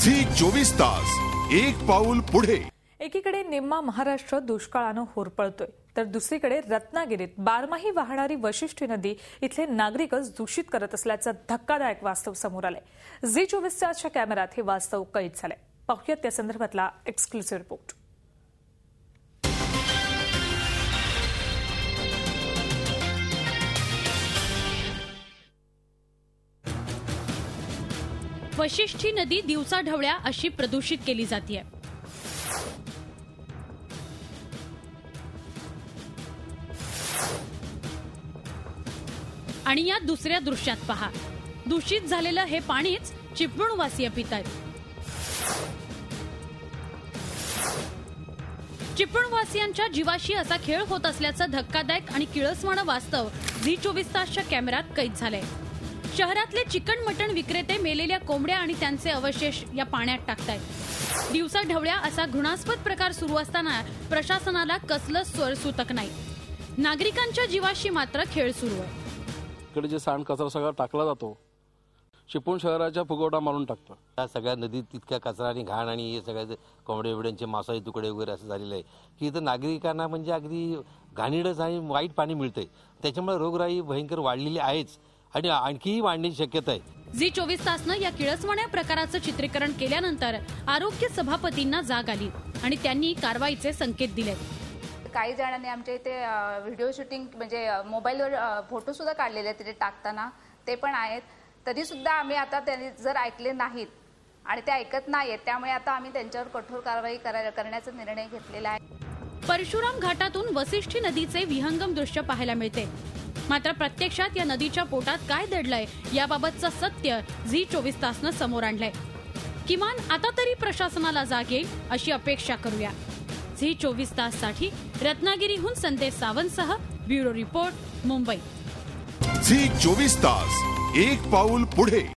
Zee 24 तास एक पाऊल पुढे। एकीकडे निम्मा महाराष्ट्र दुष्काळानं होरपळतोय तर दुसरीकडे रत्नागिरीत बारमाही वाहणारी वशिष्ठी नदी इथले नागरिकच दूषित करत असल्याचं धक्कादायक वास्तव समोर आलंय। झी 24 तासच्या कॅमेऱ्यात हे वास्तव कैद झालंय। पाहूयात त्या संदर्भातला एक्सक्लुसिव्ह रिपोर्ट। वशिष्ठी नदी दिवसाढवळ्या अशी प्रदूषित केली जाते। आणि या दुसऱ्या दृश्यात पहा, दूषित झालेलं हे पाणीच चिपळूणवासीय पितायत। चिपळूणवासियांच्या जीवाशी असा खेळ होत असल्याचं धक्कादायक आणि किळसवाणं वास्तव झी 24 तासच्या कॅमेऱ्यात कैद झालंय। शहरातले चिकन मटण विक्रेते मेलेल्या कोंबड्या आणि त्यांचे अवशेष या पाण्यात टाकतायत। दिवसाढवळ्या असा घृणास्पद प्रकार सुरू असताना प्रशासनाला कसलं स्वरसूतक नाही। नागरिकांच्या जीवाशी मात्र खेळ सुरू आहे। इकडे जे सांड कचरा सगळा टाकला जातो, चिपळूण शहराच्या फुगवटा मारून टाकतो। त्या सगळ्या नदीत तितक्या कचरा आणि घाण आणि हे सगळ्या कोंबड्या बिड्यांचे मांसाचे तुकडे वगैरे असं झालेलं आहे की इथं नागरिकांना म्हणजे अगदी घाणेरडं आणि वाईट पाणी मिळतंय। त्याच्यामुळे रोगराई भयंकर वाढलेली आहेच आणि आणखीही वाढण्याची शक्यता आहे। झी 24 तासनं या किळसवाण्या प्रकाराचं चित्रीकरण केल्यानंतर आरोग्य सभापतींना जाग आली आणि त्यांनी कारवाईचे संकेत दिले। काही जणांनी आमच्या इथे व्हिडिओ शूटिंग म्हणजे मोबाईलवर फोटो सुद्धा काढलेले तिथे टाकताना ते पण आहेत। तरी सुद्धा आम्ही आता त्यांनी जर ऐकले नाहीत आणि ते ऐकत नाहीत, त्यामुळे आता आम्ही त्यांच्यावर कठोर कारवाई करण्याचा निर्णय घेतलेला आहे। परशुराम घाटातून वशिष्ठी नदीचे विहंगम दृश्य पाहायला मिळते, मात्र प्रत्यक्षात या नदीच्या पोटात काय दडलंय याबाबतचं सत्य झी 24 तासनं समोर आणलंय। किमान आता तरी प्रशासनाला जाग येईल अशी अपेक्षा करूया। झी 24 ताससाठी रत्नागिरीहून संदेश सावंतसह ब्युरो रिपोर्ट, मुंबई। झी 24 तास एक पाऊल पुढे।